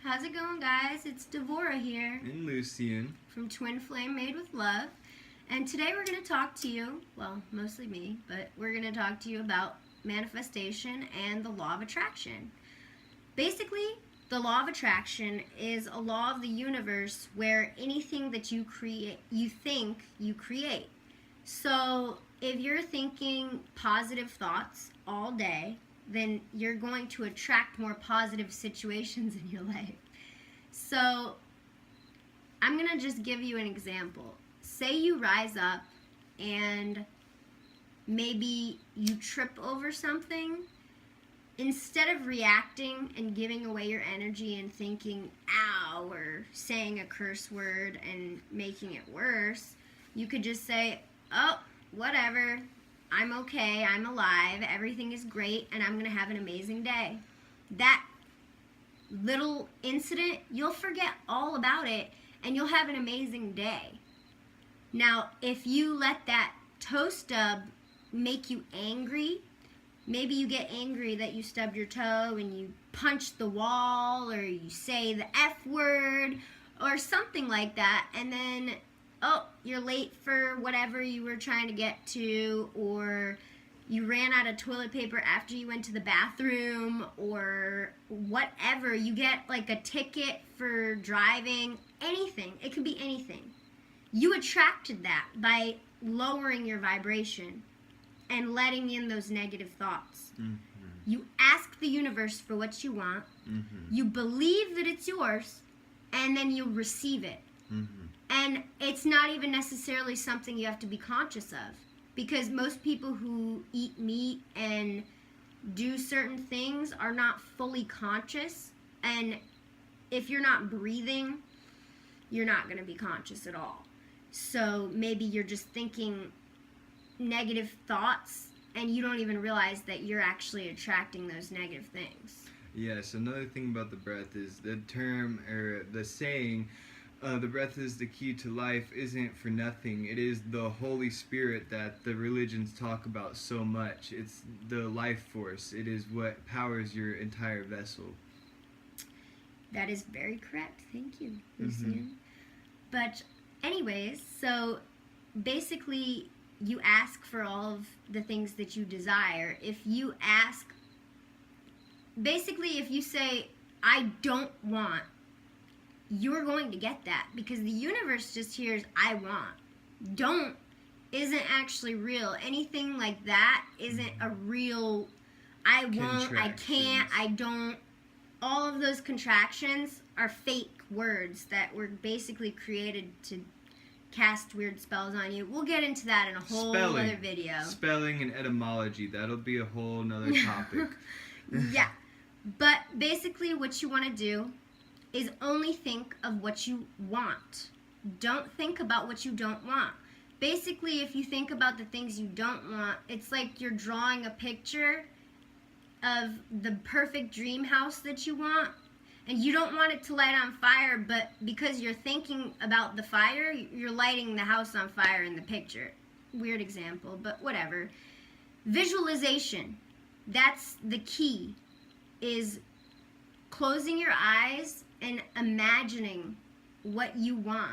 How's it going, guys? It's Divora here. And Lucien. From Twin Flame Made with Love. And today we're going to talk to you, well, mostly me, but we're going to talk to you about manifestation and the law of attraction. Basically, the law of attraction is a law of the universe where anything that you create, you think you create. So if you're thinking positive thoughts all day, then you're going to attract more positive situations in your life. So I'm going to just give you an example. Say you rise up and maybe you trip over something. Instead of reacting and giving away your energy and thinking, ow, or saying a curse word and making it worse, you could just say, oh, whatever. I'm okay, I'm alive, everything is great, and I'm going to have an amazing day. That little incident, you'll forget all about it, and you'll have an amazing day. Now, if you let that toe stub make you angry, maybe you get angry that you stubbed your toe and you punch the wall, or you say the F word, or something like that, and then oh, you're late for whatever you were trying to get to, or you ran out of toilet paper after you went to the bathroom, or whatever. You get like a ticket for driving, anything. It could be anything. You attracted that by lowering your vibration and letting in those negative thoughts. Mm-hmm. You ask the universe for what you want. Mm-hmm. You believe that it's yours, and then you receive it. Mm-hmm. And it's not even necessarily something you have to be conscious of, because most people who eat meat and do certain things are not fully conscious, and if you're not breathing, you're not going to be conscious at all. So maybe you're just thinking negative thoughts and you don't even realize that you're actually attracting those negative things. Yes, another thing about the breath is the term, or the saying, the breath is the key to life, isn't for nothing. It is the Holy Spirit that the religions talk about so much. It's the life force. It is what powers your entire vessel. That is very correct. Thank you, Lucien. Mm-hmm. But anyways, so basically you ask for all of the things that you desire. If you ask, basically if you say, I don't want, you're going to get that, because the universe just hears I want. Don't isn't actually real. Anything like that isn't a real I won't, I can't, I don't. All of those contractions are fake words that were basically created to cast weird spells on you. We'll get into that in a whole other video. Spelling and etymology, that'll be a whole nother topic. Yeah. But basically what you want to do is only think of what you want. Don't think about what you don't want. Basically, if you think about the things you don't want, it's like you're drawing a picture of the perfect dream house that you want, and you don't want it to light on fire, but because you're thinking about the fire, you're lighting the house on fire in the picture. Weird example, but whatever. Visualization, that's the key, is closing your eyes and imagining what you want.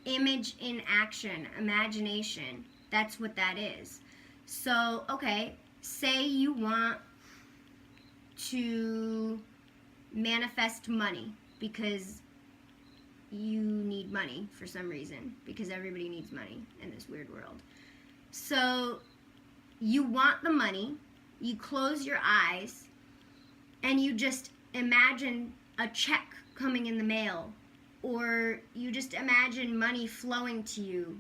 Image in action, imagination, that's what that is. So, okay, say you want to manifest money because you need money for some reason, because everybody needs money in this weird world. So you want the money, you close your eyes, and you just imagine a check coming in the mail, or you just imagine money flowing to you.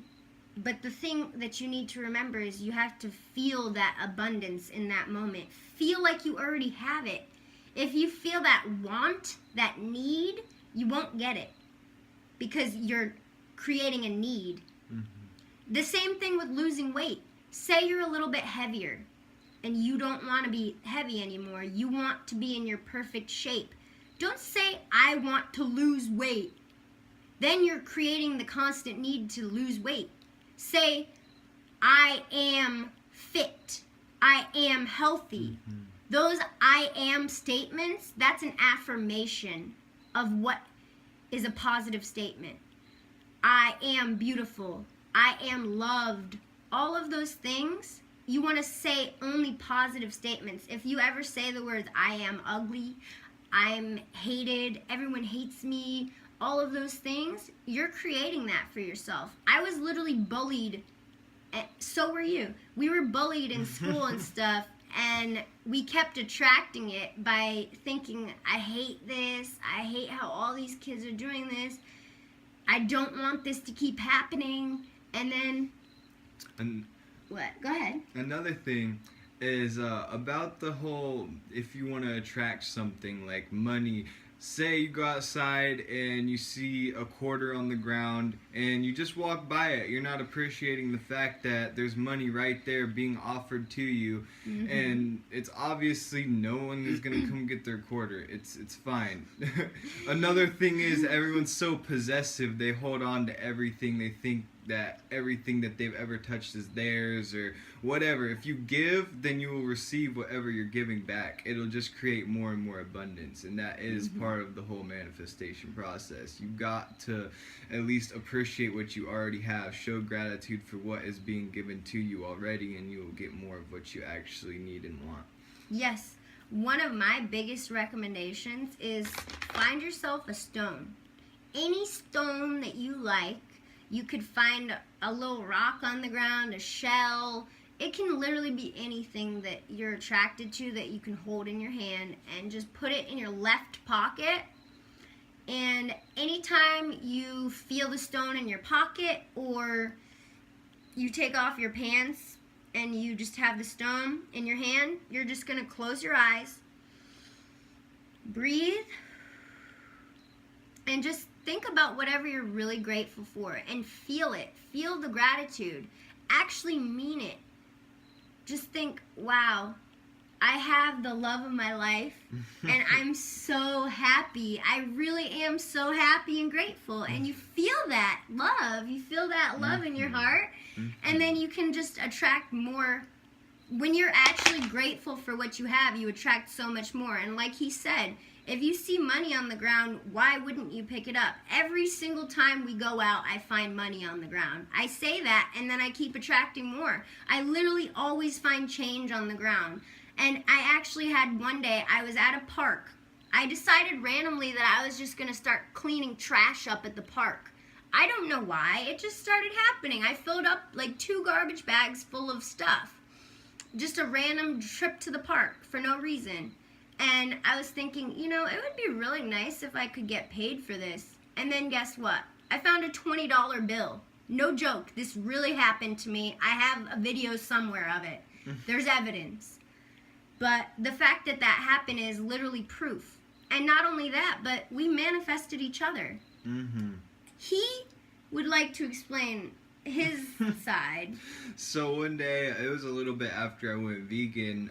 But the thing that you need to remember is you have to feel that abundance in that moment. Feel like you already have it. If you feel that want, that need, you won't get it, because you're creating a need. Mm-hmm. The same thing with losing weight. Say you're a little bit heavier and you don't want to be heavy anymore. You want to be in your perfect shape. Don't say, I want to lose weight. Then you're creating the constant need to lose weight. Say, I am fit. I am healthy. Mm-hmm. Those I am statements, that's an affirmation. of what is a positive statement. I am beautiful. I am loved. All of those things, you want to say only positive statements. If you ever say the words, I am ugly, I'm hated, everyone hates me, all of those things, you're creating that for yourself. I was literally bullied, and so were you. We were bullied in school and stuff, and we kept attracting it by thinking, I hate this, I hate how all these kids are doing this, I don't want this to keep happening, and then... What? Go ahead. Another thing is about the whole, if you want to attract something like money, say you go outside and you see a quarter on the ground and you just walk by it. You're not appreciating the fact that there's money right there being offered to you, and it's obviously no one is going to come get their quarter. It's fine. Another thing is everyone's so possessive. They hold on to everything. They think that everything that they've ever touched is theirs or whatever. If you give, then you will receive whatever you're giving back. It'll just create more and more abundance, and that is part of the whole manifestation process. You've got to at least appreciate what you already have, show gratitude for what is being given to you already, and you will get more of what you actually need and want. Yes. One of my biggest recommendations is find yourself a stone. Any stone that you like. You could find a little rock on the ground, a shell. It can literally be anything that you're attracted to that you can hold in your hand, and just put it in your left pocket. And anytime you feel the stone in your pocket, or you take off your pants and you just have the stone in your hand, you're just going to close your eyes, breathe, and just think about whatever you're really grateful for and feel it. Feel the gratitude. Actually mean it. Just think, wow, I have the love of my life and I'm so happy. I really am so happy and grateful. And you feel that love. You feel that love in your heart. And then you can just attract more. When you're actually grateful for what you have, you attract so much more. And like he said, if you see money on the ground, why wouldn't you pick it up? Every single time we go out, I find money on the ground. I say that, and then I keep attracting more. I literally always find change on the ground. And I actually had one day, I was at a park. I decided randomly that I was just going to start cleaning trash up at the park. I don't know why. It just started happening. I filled up like 2 garbage bags full of stuff. Just a random trip to the park for no reason. And I was thinking, you know, it would be really nice if I could get paid for this. And then guess what? I found a $20 bill. No joke. This really happened to me. I have a video somewhere of it. There's evidence. But the fact that that happened is literally proof. And not only that, but we manifested each other. He would like to explain his side. So one day, it was a little bit after I went vegan,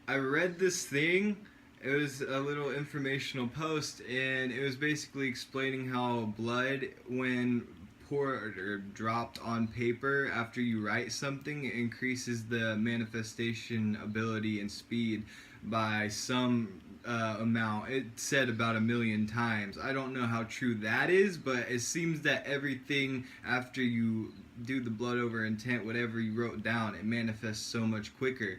I read this thing. It was a little informational post, and it was basically explaining how blood, when poured or dropped on paper after you write something, it increases the manifestation ability and speed by some amount. It said about 1 million times. I don't know how true that is, but it seems that everything after you do the blood over intent, whatever you wrote down, it manifests so much quicker.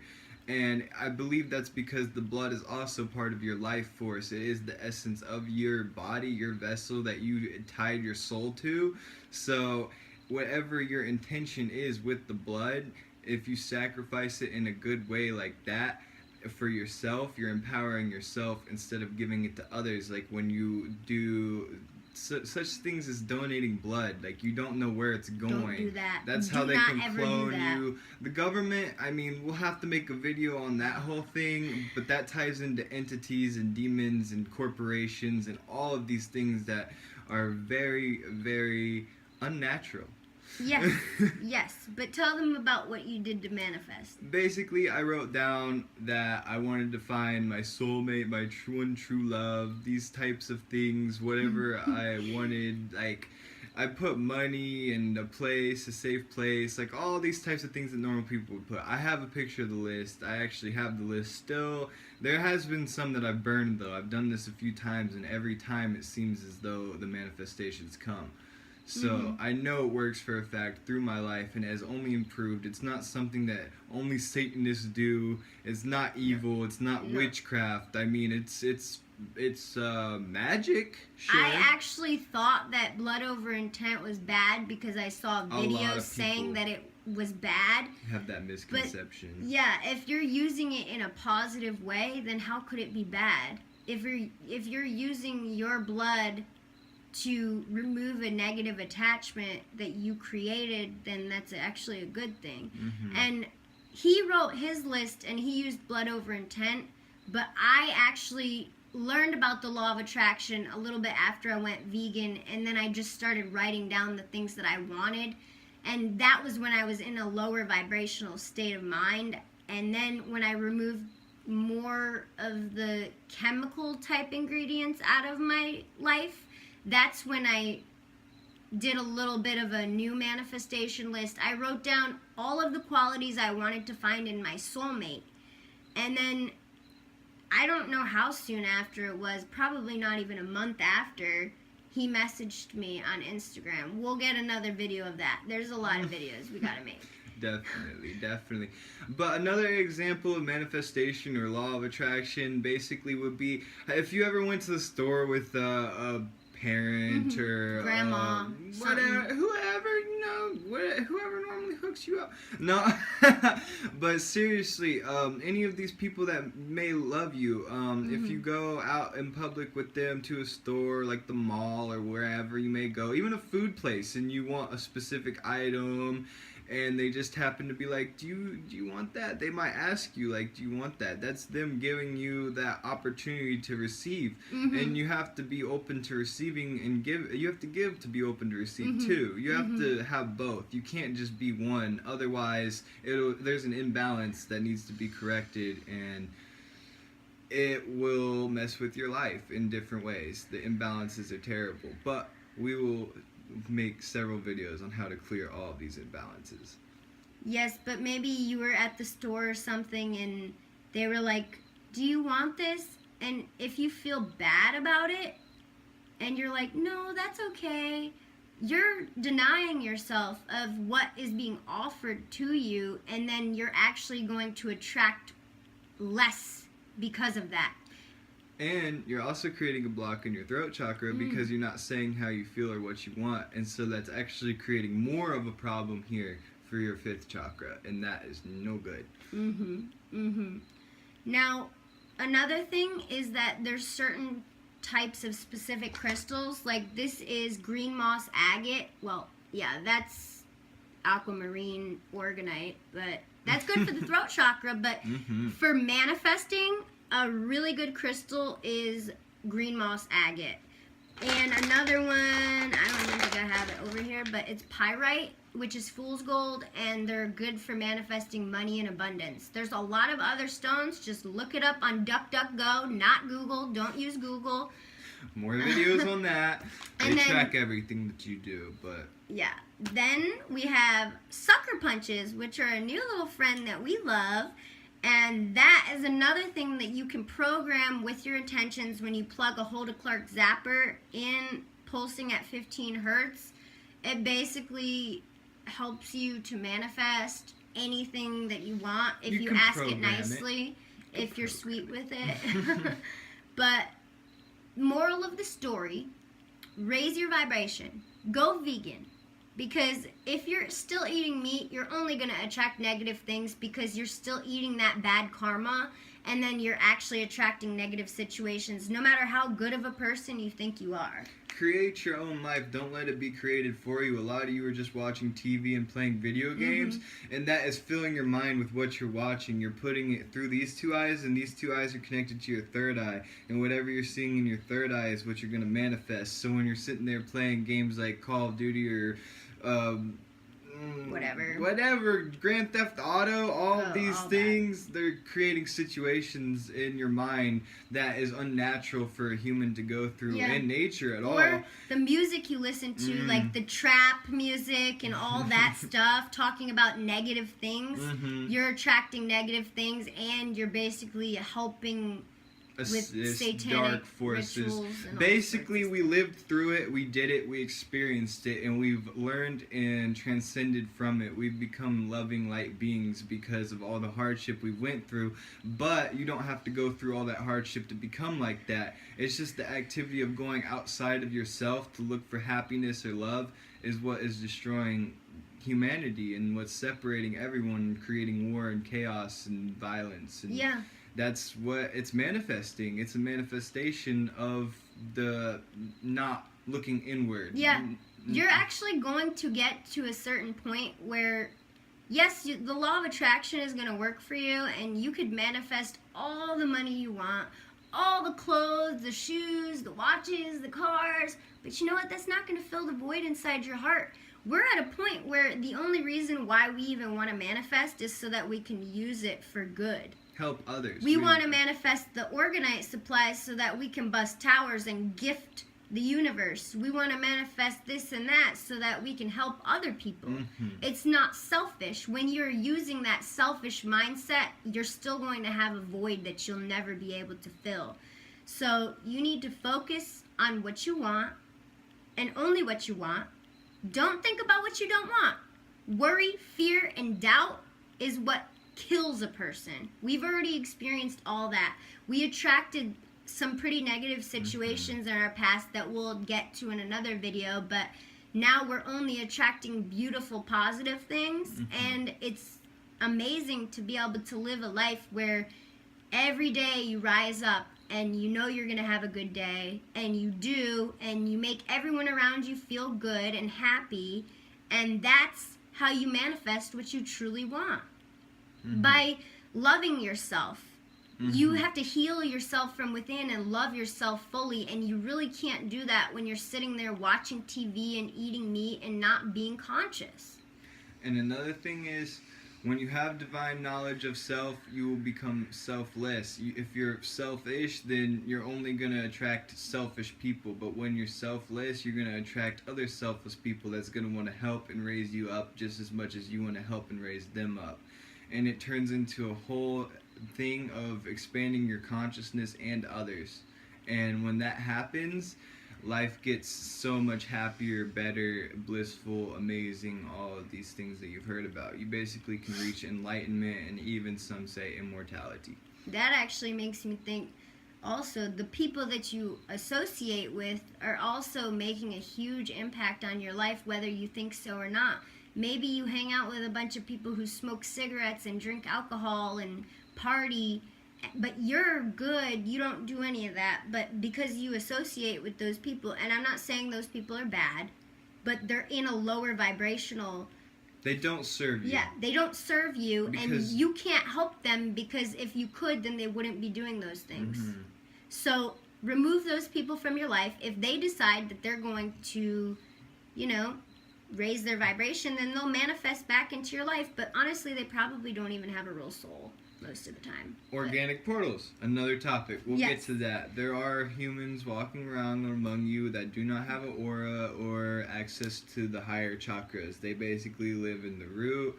And I believe that's because the blood is also part of your life force. It is the essence of your body, your vessel that you tied your soul to. So whatever your intention is with the blood, if you sacrifice it in a good way like that for yourself, you're empowering yourself instead of giving it to others. Like when you do such things as donating blood, like you don't know where it's going. Don't do that. That's how they can clone you. The government, I mean, we'll have to make a video on that whole thing, but that ties into entities and demons and corporations and all of these things that are very, very unnatural. Yes, yes, but tell them about what you did to manifest. Basically, I wrote down that I wanted to find my soulmate, my true love, these types of things, whatever I wanted. Like, I put money and a place, a safe place, like all these types of things that normal people would put. I have a picture of the list. I actually have the list still. There has been some that I've burned though. I've done this a few times, and every time it seems as though the manifestations come. So I know it works for a fact through my life, and has only improved. It's not something that only Satanists do. It's not evil. It's not witchcraft. I mean, it's magic. Sure. I actually thought that blood over intent was bad because I saw videos saying that it was bad. Have that misconception. But, yeah, if you're using it in a positive way, then how could it be bad? If you're using your blood to remove a negative attachment that you created, then that's actually a good thing. And he wrote his list and he used blood over intent, but I actually learned about the law of attraction a little bit after I went vegan, and then I just started writing down the things that I wanted, and that was when I was in a lower vibrational state of mind. And then when I removed more of the chemical type ingredients out of my life, that's when I did a little bit of a new manifestation list. I wrote down all of the qualities I wanted to find in my soulmate. And then, I don't know how soon after it was, probably not even a month after, he messaged me on Instagram. We'll get another video of that. There's a lot of videos we gotta make. Definitely. But another example of manifestation or law of attraction basically would be if you ever went to the store with a parent or grandma, whatever, whoever normally hooks you up. No, but seriously, any of these people that may love you, if you go out in public with them to a store like the mall or wherever you may go, even a food place, and you want a specific item, and they just happen to be like, do you want that? They might ask you, like, do you want that? That's them giving you that opportunity to receive. And you have to be open to receiving and give. You have to give to be open to receive too. You have to have both. You can't just be one. Otherwise, there's an imbalance that needs to be corrected, and it will mess with your life in different ways. The imbalances are terrible. But we will make several videos on how to clear all of these imbalances. Yes, but maybe you were at the store or something and they were like, do you want this? And if you feel bad about it and you're like, no, that's okay, you're denying yourself of what is being offered to you, and then you're actually going to attract less because of that. And you're also creating a block in your throat chakra because you're not saying how you feel or what you want. And so that's actually creating more of a problem here for your fifth chakra. And that is no good. Now, another thing is that there's certain types of specific crystals. Like this is green moss agate. Well, yeah, that's aquamarine organite. But that's good for the throat chakra. But for manifesting, a really good crystal is green moss agate. And another one, I don't even think I have it over here, but it's pyrite, which is fool's gold, and they're good for manifesting money and abundance. There's a lot of other stones. Just look it up on DuckDuckGo, not Google. Don't use Google. More videos on that. They track everything that you do, but... Yeah. Then we have sucker punches, which are a new little friend that we love. And that is another thing that you can program with your intentions when you plug a Hulda Clark zapper in, pulsing at 15 hertz. It basically helps you to manifest anything that you want if you ask it nicely, if you're sweet with it. But moral of the story, raise your vibration. Go vegan. Because if you're still eating meat, you're only going to attract negative things because you're still eating that bad karma, and then you're actually attracting negative situations no matter how good of a person you think you are. Create your own life. Don't let it be created for you. A lot of you are just watching TV and playing video games, and that is filling your mind with what you're watching. You're putting it through these two eyes, and these two eyes are connected to your third eye, and whatever you're seeing in your third eye is what you're going to manifest. So when you're sitting there playing games like Call of Duty or whatever, Grand Theft Auto, all these all things, they're creating situations in your mind that is unnatural for a human to go through in nature at all. Or the music you listen to, like the trap music and all that stuff, talking about negative things. You're attracting negative things, and you're basically helping with satanic dark forces. And Basically, we lived through it, we did it, we experienced it, and we've learned and transcended from it. We've become loving light beings because of all the hardship we went through. But you don't have to go through all that hardship to become like that. It's just the activity of going outside of yourself to look for happiness or love is what is destroying humanity and what's separating everyone and creating war and chaos and violence. And that's what it's manifesting. It's a manifestation of the not looking inward. Yeah. You're actually going to get to a certain point where, yes, the law of attraction is going to work for you, and you could manifest all the money you want, all the clothes, the shoes, the watches, the cars, but you know what? That's not going to fill the void inside your heart. We're at a point where the only reason why we even want to manifest is so that we can use it for good. Help others. We want to manifest the organite supplies so that we can bust towers and gift the universe. We want to manifest this and that so that we can help other people. It's not selfish. When you're using that selfish mindset, you're still going to have a void that you'll never be able to fill. So you need to focus on what you want and only what you want. Don't think about what you don't want. Worry, fear, and doubt is what kills a person. We've already experienced all that. We attracted some pretty negative situations in our past that we'll get to in another video, but now we're only attracting beautiful, positive things, and it's amazing to be able to live a life where every day you rise up and you know you're going to have a good day, and you do, and you make everyone around you feel good and happy, and that's how you manifest what you truly want. By loving yourself. You have to heal yourself from within and love yourself fully, and you really can't do that when you're sitting there watching TV and eating meat and not being conscious. And another thing is, when you have divine knowledge of self, you will become selfless. If you're selfish, then you're only going to attract selfish people. But when you're selfless, you're going to attract other selfless people that's going to want to help and raise you up just as much as you want to help and raise them up. And it turns into a whole thing of expanding your consciousness and others. And when that happens, life gets so much happier, better, blissful, amazing, all of these things that you've heard about. You basically can reach enlightenment and even some say immortality. That actually makes me think also the people that you associate with are also making a huge impact on your life, whether you think so or not. Maybe you hang out with a bunch of people who smoke cigarettes and drink alcohol and party, but you're good, you don't do any of that, but because you associate with those people, and I'm not saying those people are bad, but they're in a lower vibrational... They don't serve you. Yeah, they don't serve you, and you can't help them, because if you could, then they wouldn't be doing those things. So remove those people from your life. If they decide that they're going to, raise their vibration, then they'll manifest back into your life. But honestly, they probably don't even have a real soul most of the time. Organic portals, another topic. We'll get to that. There are humans walking around among you that do not have an aura or access to the higher chakras. They basically live in the root,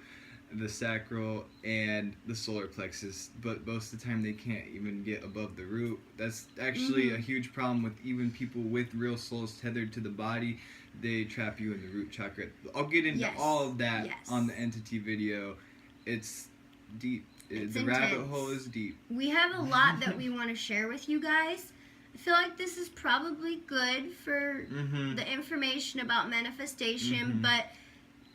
the sacral, and the solar plexus, but most of the time they can't even get above the root. That's actually a huge problem with even people with real souls tethered to the body. They trap you in the root chakra. I'll get into all of that on the entity video. It's deep. The rabbit hole is deep. We have a lot that we want to share with you guys. I feel like this is probably good for the information about manifestation, but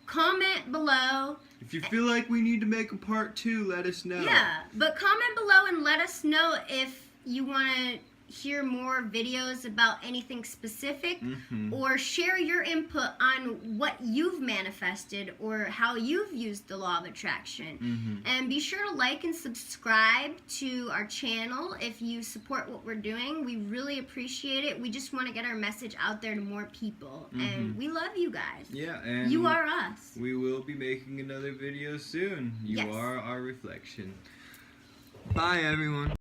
comment below. If you feel like we need to make a part 2, let us know. Yeah, but comment below and let us know if you want to hear more videos about anything specific, Mm-hmm. or share your input on what you've manifested or how you've used the law of attraction. Mm-hmm. And be sure to like and subscribe to our channel if you support what we're doing. We really appreciate it. We just want to get our message out there to more people. And we love you guys. Yeah, and You are us. we will be making another video soon. You Yes. are our reflection. Bye, everyone.